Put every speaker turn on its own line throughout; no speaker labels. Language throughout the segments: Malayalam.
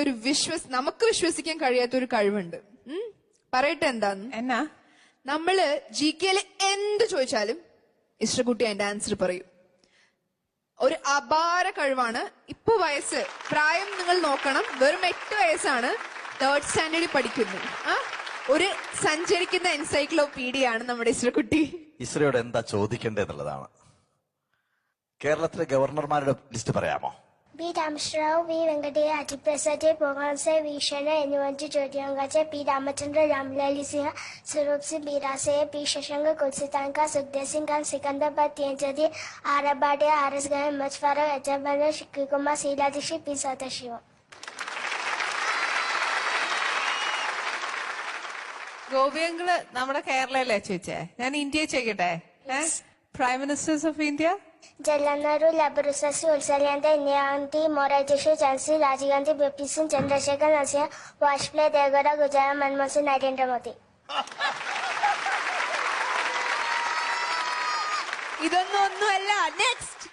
ഒരു നമുക്ക് വിശ്വസിക്കാൻ കഴിയാത്ത ഒരു കഴിവുണ്ട്. പറയട്ടെ എന്താന്ന്?
എന്നാ?
നമ്മള് GK-ല് എന്ത് ചോദിച്ചാലും ഇഷ്ടക്കുട്ടി അതിന്റെ ആൻസർ പറയും. ഒരു അപാര കഴിവാണ്. ഇപ്പൊ പ്രായം നിങ്ങൾ നോക്കണം, വെറും 8 വയസ്സാണ്. 3rd സ്റ്റാൻഡേർഡിൽ പഠിക്കുന്നു. ഒരു സഞ്ചരിക്കുന്ന എൻസൈക്ലോപീഡിയാണ് നമ്മുടെ ഇസ്രക്കുട്ടി.
ഇസ്രയോട് എന്താ ചോദിക്കേണ്ടതെന്നുള്ളതാണ്. കേരളത്തിലെ ഗവർണർമാരുടെ ലിസ്റ്റ് പറയാമോ?
B. Ramsrao, V. Venkataya, Adiprasad, Poghanse, V. Shana, Anyuvanchi, Jyotirangache, P. Ramachandra, Ramlali Singh, Sarup Singh, B. Rase, P. Shashanka, Kulsitanka, Sukhdev Singh Khan, Sikandarbad, Tianjadi, Arabade, R.S. Gahan, Machfara, Ajabana, Shikkumar, Sheila Dixit, P. Sadashiva.
ഗോപിയങ്ങള് നമ്മുടെ കേരളയിലെ ചോദിച്ചേ, ഞാൻ ഇന്ത്യയെ ചോദിക്കട്ടെ. Prime ministers of India?
Jawaharlal Nehru, Ulsalianda, Indira Gandhi, Morarji Chansi, Rajiv Gandhi, B.P. Singh, Chandrasekhar, Narasimha, Vajpayee, Devgowda, Gujarat, Manmohan Singh, Narendra Modi.
ഇതൊന്നും ഒന്നുമല്ല. നെക്സ്റ്റ്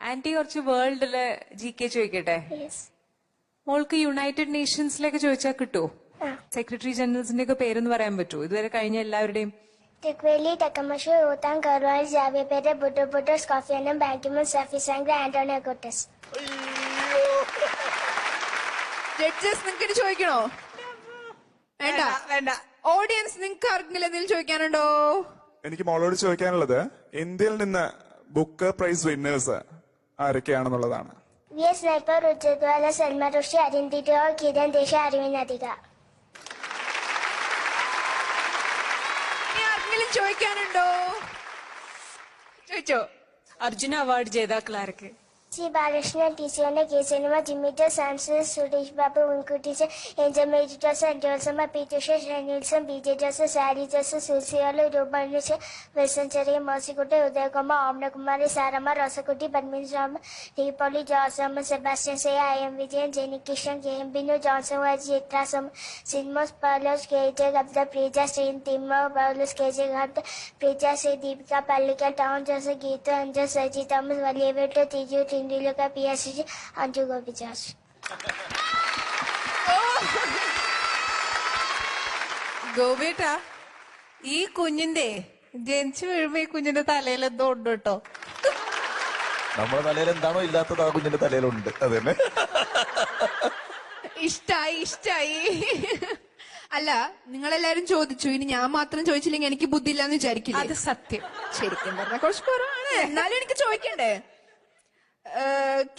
ആന്റി കുറച്ച് വേൾഡിലെ GK ചോദിക്കട്ടെ. മോൾക്ക് യുണൈറ്റഡ് നേഷൻസിലേക്ക് ചോദിച്ചാൽ കിട്ടുമോ? സെക്രട്ടറി ജനറൽസിന്റെ ഒക്കെ പേരൊന്ന് പറയാൻ പറ്റുമോ ഇതുവരെ കഴിഞ്ഞ എല്ലാവരുടെയും?
Tikweli, Takamashu, Utang, Karwal, Javier Pere, Bhutto Bhutto, Kofi Annan, Ban Ki-moon, Safi Sangre, Antonio Guterres.
Judges നിങ്ങൾക്ക് ചോദിക്കണോ? വേണ്ട
വേണ്ട.
ഓഡിയൻസ് നിങ്ങൾക്ക് ആർക്കെങ്കിലും എന്തെങ്കിലും ചോദിക്കാനുണ്ടോ?
എനിക്ക് മോളോട് ചോദിക്കാനുള്ളത് ഇന്ത്യയിൽ നിന്ന് ബുക്ക് പ്രൈസ് വിന്നേഴ്സ് ആരൊക്കെയാണെന്നുള്ളതാണ്.
V.S. Naipaul, Rujjwala, Salman Rushdie, Arundhati Roy, Kiran Desai, Arvind Adhika.
ചോദിക്കാനുണ്ടോ? ചോദിച്ചോ.
അർജുന അവാർഡ് ജേതാക്കളാർക്ക്?
C. Balakrishnan, T. Srinath, K. Cinema, Jimmy Samson, Suresh Babu, Venkuti, Angel Mary Joseph, Joel Sama, Peter Shash, Nilsson, B.J. Joseph, Sally Joseph, Susiyalu, Ruban Wilson Cherry, Mercy Kutte, Uday Kumar, Omna Kumari, Sarama, Rosakutti, Padmin Sharma, Deepali, Johnson, Sebastian Say, I. M. Vijayan, Jenny Kishan, K. M. Binu, Johnson, Jitra Sam, Sinmos, Paulus, K.J. Gupta, Preja, Saint Timur, Paulus, K.J. Gupta, Preja, Say, Deepika, Palika, Town, Joseph, Geeta, Anja, Saji Thomas, Valiveta, Tiju, Tindiluka, PSG, Anju Gopichas.
ഗോപേട്ട, ഈ കുഞ്ഞിന്റെ ജനിച്ചു വീഴുമ്പോ ഈ കുഞ്ഞിന്റെ തലയിൽ എന്തോ ഉണ്ട് കേട്ടോ.
നമ്മുടെ തലയിൽ എന്താണോ ഇല്ലാത്തത് ആ കുഞ്ഞിന്റെ തലയിലുണ്ട്. അതന്നെ.
ഇഷ്ടായി. അല്ല, നിങ്ങളെല്ലാരും ചോദിച്ചു, ഇനി ഞാൻ മാത്രം ചോദിച്ചില്ലെങ്കിൽ എനിക്ക് ബുദ്ധിയില്ലാന്ന് വിചാരിക്കില്ല.
അത് സത്യം.
ശരിക്കും പറഞ്ഞാൽ കുറച്ച് കുറവാണ്, എന്നാലും എനിക്ക് ചോദിക്കണ്ടേ.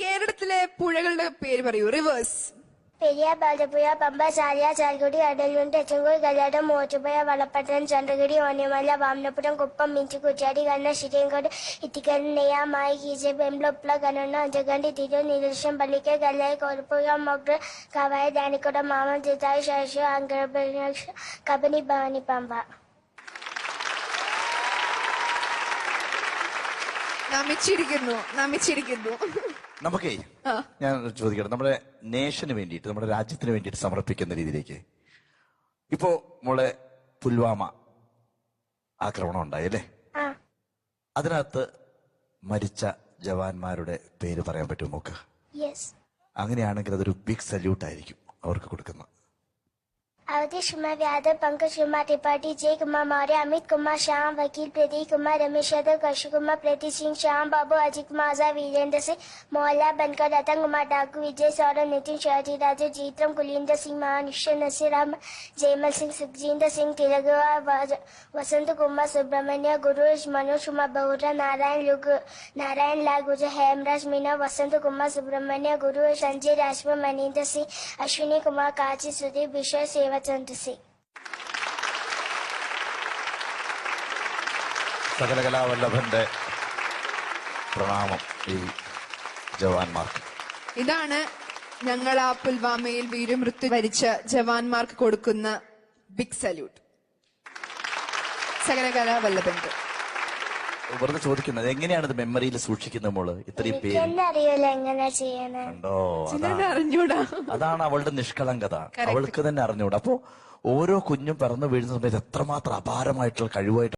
കേരളത്തിലെ പുഴകളുടെ പേര് പറയൂ. Reverse.
Periyar, Baldapuzha, Pamba, Chaliya, Chalgudi, Adalunde, Chungur, Galladam, Motupuya, Valapattan, Chandagiri, Onimala, Vamnapuram, Kuppam, Minchi, Kuchari, Ganna, Shirengod, Itikan, Neya, Mai, Kije, Bemblo, Plug, Anana, Jagandi, Tijo, Nilisham, Palike, Galay, Korpuya, Mogra, Kavai, Danikoda, Mama, Jitai, Shashu, Angara, Kabani, Bani, Pamba.
നമിച്ചിരിക്കുന്നു.
നമുക്കേ ഞാൻ ചോദിക്കട്ടെ, നമ്മുടെ നേഷന് വേണ്ടിയിട്ട്, നമ്മുടെ രാജ്യത്തിന് വേണ്ടിയിട്ട് സമർപ്പിക്കുന്ന രീതിയിലേക്ക്. ഇപ്പോ മോളെ പുൽവാമ ആക്രമണം ഉണ്ടായല്ലേ? അതിനകത്ത് മരിച്ച ജവാന്മാരുടെ പേര് പറയാൻ പറ്റുമോ മോക്ക്? അങ്ങനെയാണെങ്കിൽ അതൊരു ബിഗ് സല്യൂട്ട് ആയിരിക്കും അവർക്ക് കൊടുക്കുന്നത്.
Avadish Kumar Yadav, Pankaj Kumar Tripathi, Jay Kumar Maurya, Amit Kumar Shyam, Vakil Pradeep Kumar, Ramesh Yadav, Kaushik Kumar, Preeti Singh, Shyam Babu, Ajit Kumar Azhar, Virendra Singh, Mohalla Bankar, Ratan Kumar Thakur, Vijay Saurabh, Nitin Shivaji Raja, Jeetram, Kulinder Singh, Mahan, Ishwar Nasir Ahmed, Jaimal Singh, Sukhjinder Singh, Tilakgewar, Vasant Kumar Subramania, Gurush, Manoj Kumar Bahura, Narayan Lal Gujar, Hemraj Meena, Vasant Kumar Subramania, Guru Sanjay Rajput, Manindra Singh, Ashwini Kumar Kachi, Sudeep Bishwa, Seva
സകലകലാവല്ലഭന്റെ പ്രണാമം ഈ ജവാന്മാർക്ക്.
ഇതാണ് ഞങ്ങൾ ആ പുൽവാമയിൽ വീരമൃത്യു വരിച്ച ജവാന്മാർക്ക് കൊടുക്കുന്ന ബിഗ് സല്യൂട്ട്. സകലകലാവല്ലഭന്റെ.
വെറുതെ ചോദിക്കുന്നത് എങ്ങനെയാണിത് മെമ്മറിയിൽ സൂക്ഷിക്കുന്നത് മോള്? ഇത്രയും പേര്
അറിഞ്ഞൂടാ.
അതാണ് അവളുടെ നിഷ്കളങ്കത. അവൾക്ക് തന്നെ അറിഞ്ഞൂടാ. അപ്പോ ഓരോ കുഞ്ഞും പിറന്നു വീഴുന്ന സമയത്ത് എത്രമാത്രം അപാരമായിട്ടുള്ള കഴിവായിട്ട്